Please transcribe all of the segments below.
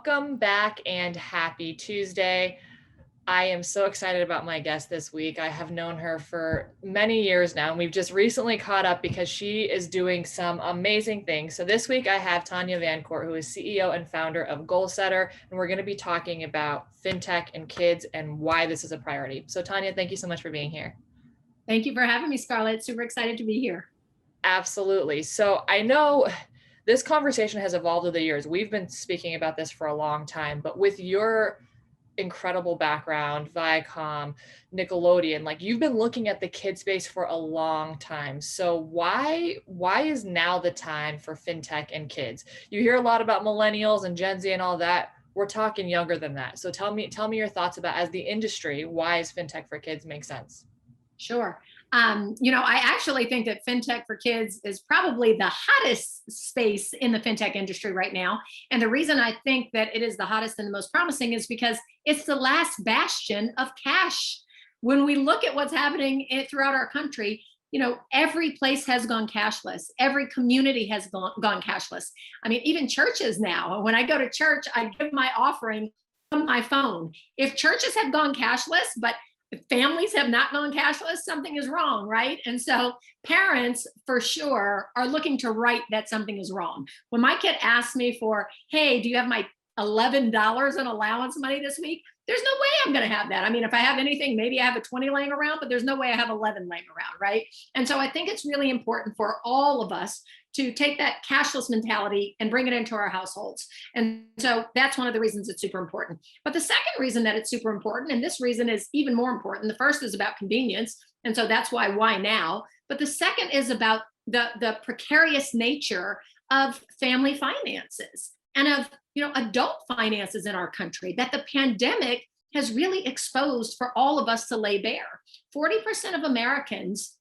Welcome back and happy Tuesday. I am so excited about my guest this week. I have known her for many years now, and we've just recently caught up because she is doing some amazing things. So this week I have Tanya Vancourt, who is CEO and founder of Goalsetter, and we're going to be talking about fintech and kids and why this is a priority. So Tanya, thank you so much for being here. Thank you for having me, Scarlett. Super excited to be here. Absolutely. So I know this conversation has evolved over the years. We've been speaking about this for a long time, but with your incredible background, Viacom, Nickelodeon, like you've been looking at the kid space for a long time. So why is now the time for fintech and kids? You hear a lot about millennials and Gen Z and all that. We're talking younger than that. So tell me your thoughts about, as the industry, why is fintech for kids make sense? Sure. I actually think that fintech for kids is probably the hottest space in the fintech industry right now. And the reason I think that it is the hottest and the most promising is because it's the last bastion of cash. When we look at what's happening throughout our country, every place has gone cashless. Every community has gone cashless. I mean, even churches now, when I go to church, I give my offering on my phone. If churches have gone cashless, but if families have not gone cashless, something is wrong, right? And so parents, for sure, are looking to write that something is wrong. When my kid asks me for, hey, do you have my $11 in allowance money this week? There's no way I'm going to have that. I mean, if I have anything, maybe I have a 20 laying around, but there's no way I have 11 laying around, right? And so I think it's really important for all of us to take that cashless mentality and bring it into our households. And so that's one of the reasons it's super important. But the second reason that it's super important, and this reason is even more important, the first is about convenience. And so that's why now? But the second is about the precarious nature of family finances and of adult finances in our country that the pandemic has really exposed for all of us to lay bare. 40% of Americans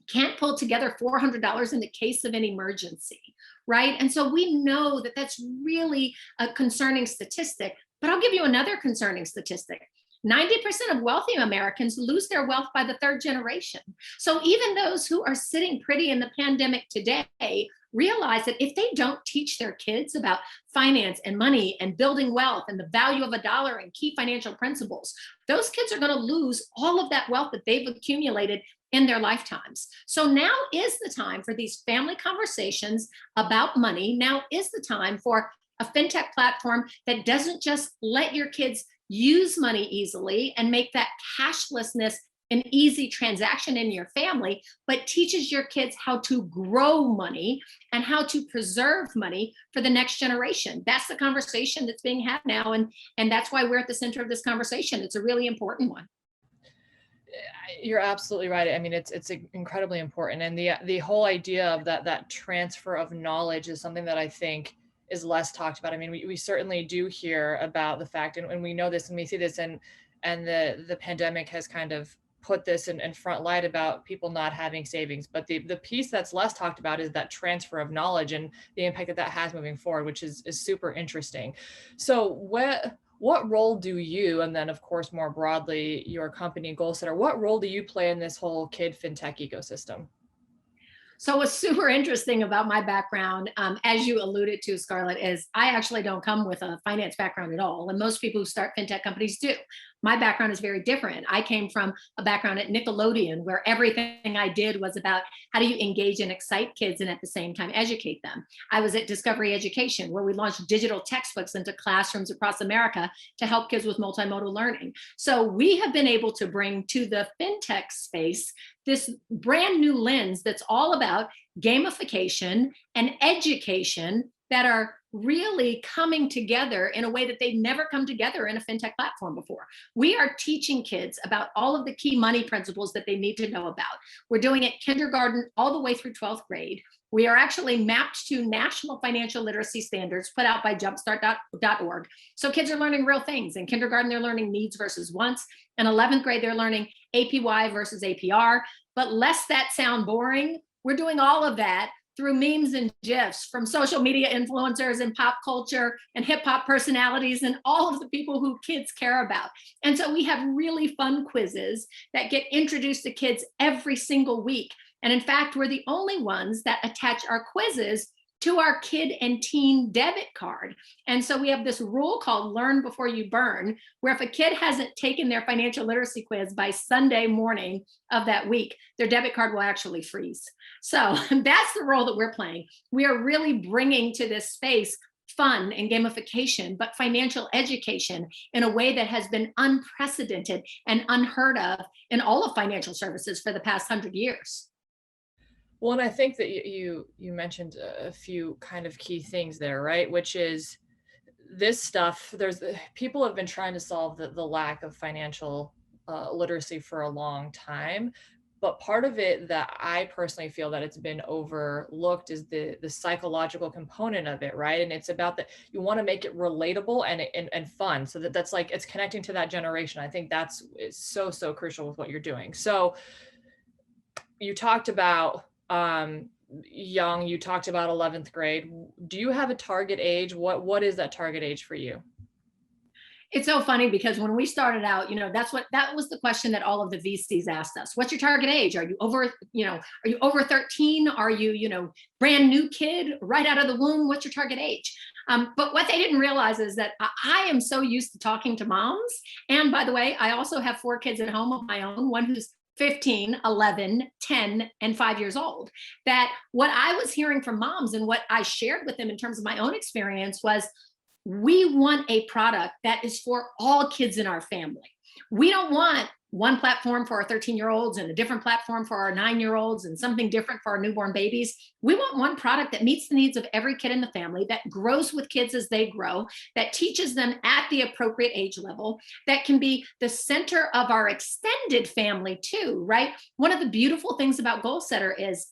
can't pull together $400 in the case of an emergency, right? And so we know that that's really a concerning statistic. But I'll give you another concerning statistic. 90% of wealthy Americans lose their wealth by the third generation. So even those who are sitting pretty in the pandemic today realize that if they don't teach their kids about finance and money and building wealth and the value of a dollar and key financial principles, those kids are going to lose all of that wealth that they've accumulated in their lifetimes. So now is the time for these family conversations about money. Now is the time for a fintech platform that doesn't just let your kids use money easily and make that cashlessness an easy transaction in your family, but teaches your kids how to grow money and how to preserve money for the next generation. That's the conversation that's being had now. And that's why we're at the center of this conversation. It's a really important one. You're absolutely right. I mean, it's incredibly important. And the whole idea of that transfer of knowledge is something that I think is less talked about. I mean, we certainly do hear about the fact, and we know this and we see this, and the pandemic has kind of put this in front light about people not having savings. But the piece that's less talked about is that transfer of knowledge and the impact that has moving forward, which is super interesting. So what role do you, and then of course more broadly your company Goalsetter, what role do you play in this whole kid fintech ecosystem? So what's super interesting about my background, as you alluded to, Scarlett, is I actually don't come with a finance background at all. And most people who start fintech companies do. My background is very different. I came from a background at Nickelodeon, where everything I did was about how do you engage and excite kids and at the same time educate them. I was at Discovery Education, where we launched digital textbooks into classrooms across America to help kids with multimodal learning. So we have been able to bring to the fintech space this brand new lens that's all about gamification and education that are really coming together in a way that they've never come together in a fintech platform before. We are teaching kids about all of the key money principles that they need to know about. We're doing it kindergarten all the way through 12th grade. We are actually mapped to national financial literacy standards put out by jumpstart.org. So kids are learning real things. In kindergarten, they're learning needs versus wants. In 11th grade, they're learning APY versus APR. But lest that sound boring, we're doing all of that through memes and GIFs from social media influencers and pop culture and hip hop personalities and all of the people who kids care about. And so we have really fun quizzes that get introduced to kids every single week. And in fact, we're the only ones that attach our quizzes to our kid and teen debit card. And so we have this rule called Learn Before You Burn, where if a kid hasn't taken their financial literacy quiz by Sunday morning of that week, their debit card will actually freeze. So that's the role that we're playing. We are really bringing to this space fun and gamification, but financial education in a way that has been unprecedented and unheard of in all of financial services for the past 100 years. Well, and I think that you mentioned a few kind of key things there, right? Which is this stuff. There's people have been trying to solve the lack of financial literacy for a long time, but part of it that I personally feel that it's been overlooked is the psychological component of it, right? And it's about that you want to make it relatable and fun, so that's like it's connecting to that generation. I think that's is so crucial with what you're doing. So you talked about young, you talked about 11th grade. Do you have a target age? What is that target age for you? It's so funny because when we started out, that was the question that all of the VCs asked us. What's your target age? Are you over, are you over 13? Are you, brand new kid right out of the womb? What's your target age? But what they didn't realize is that I am so used to talking to moms. And by the way, I also have 4 kids at home of my own, one who's 15, 11, 10, and 5 years old, that what I was hearing from moms and what I shared with them in terms of my own experience was, we want a product that is for all kids in our family. We don't want one platform for our 13-year-olds and a different platform for our 9-year-olds and something different for our newborn babies. We want one product that meets the needs of every kid in the family, that grows with kids as they grow, that teaches them at the appropriate age level, that can be the center of our extended family too, right? One of the beautiful things about Goal Setter is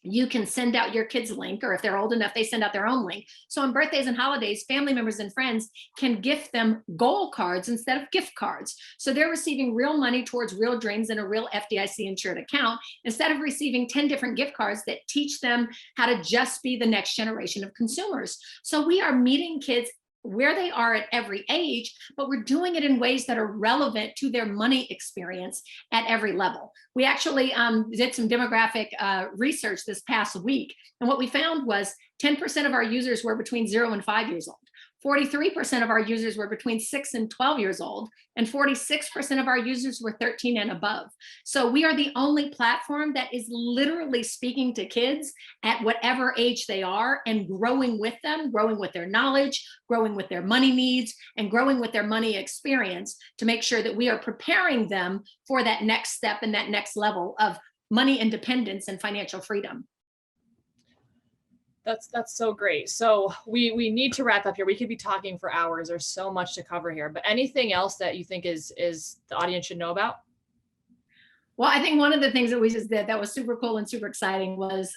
you can send out your kids' link, or if they're old enough, they send out their own link. So on birthdays and holidays, family members and friends can gift them goal cards instead of gift cards. So they're receiving real money towards real dreams in a real FDIC insured account, instead of receiving 10 different gift cards that teach them how to just be the next generation of consumers. So we are meeting kids where they are at every age, but we're doing it in ways that are relevant to their money experience at every level. We actually did some demographic research this past week, and what we found was 10% of our users were between 0 and 5 years old. 43% of our users were between 6 and 12 years old, and 46% of our users were 13 and above. So we are the only platform that is literally speaking to kids at whatever age they are and growing with them, growing with their knowledge, growing with their money needs, and growing with their money experience to make sure that we are preparing them for that next step and that next level of money independence and financial freedom. That's so great. So we need to wrap up here. We could be talking for hours. There's so much to cover here. But anything else that you think is the audience should know about? Well, I think one of the things that we just did that was super cool and super exciting was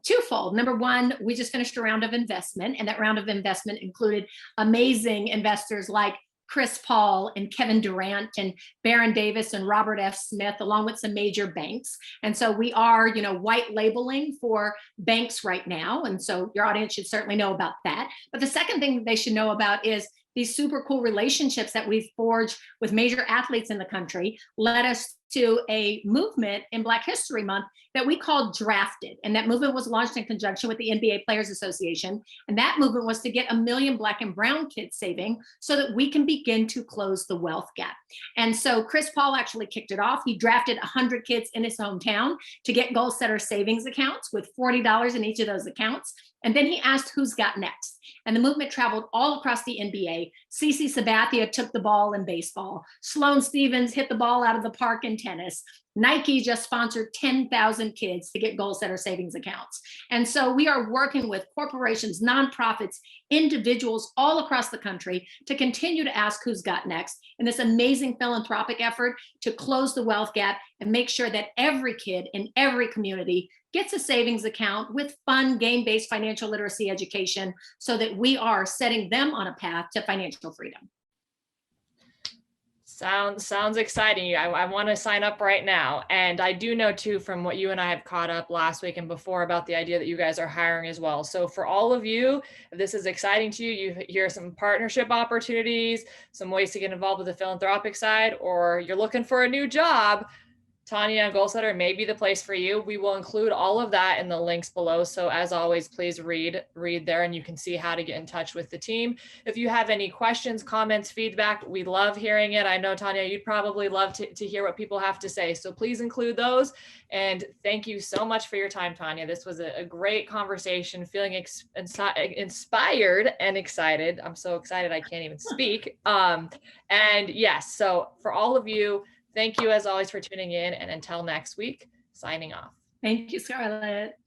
twofold. Number one, we just finished a round of investment, and that round of investment included amazing investors like Chris Paul and Kevin Durant and Baron Davis and Robert F. Smith, along with some major banks. And so we are, white labeling for banks right now. And so your audience should certainly know about that. But the second thing that they should know about is these super cool relationships that we've forged with major athletes in the country led us to a movement in Black History Month that we called Drafted. And that movement was launched in conjunction with the NBA Players Association. And that movement was to get 1 million Black and brown kids saving so that we can begin to close the wealth gap. And so Chris Paul actually kicked it off. He drafted 100 kids in his hometown to get Goal Setter savings accounts with $40 in each of those accounts. And then he asked who's got next. And the movement traveled all across the NBA. CeCe Sabathia took the ball in baseball. Sloane Stephens hit the ball out of the park in tennis. Nike just sponsored 10,000 kids to get Goal Setter savings accounts. And so we are working with corporations, nonprofits, individuals all across the country to continue to ask who's got next in this amazing philanthropic effort to close the wealth gap and make sure that every kid in every community gets a savings account with fun, game-based financial literacy education so that we are setting them on a path to financial freedom. Sounds exciting. I want to sign up right now. And I do know too, from what you and I have caught up last week and before, about the idea that you guys are hiring as well. So for all of you, if this is exciting to you, you hear some partnership opportunities, some ways to get involved with the philanthropic side, or you're looking for a new job, Tanya and Goalsetter may be the place for you. We will include all of that in the links below. So as always, please read there and you can see how to get in touch with the team. If you have any questions, comments, feedback, we love hearing it. I know, Tanya, you'd probably love to hear what people have to say. So please include those. And thank you so much for your time, Tanya. This was a great conversation, feeling inspired and excited. I'm so excited I can't even speak. And yes, so for all of you, thank you as always for tuning in, and until next week, signing off. Thank you, Scarlett.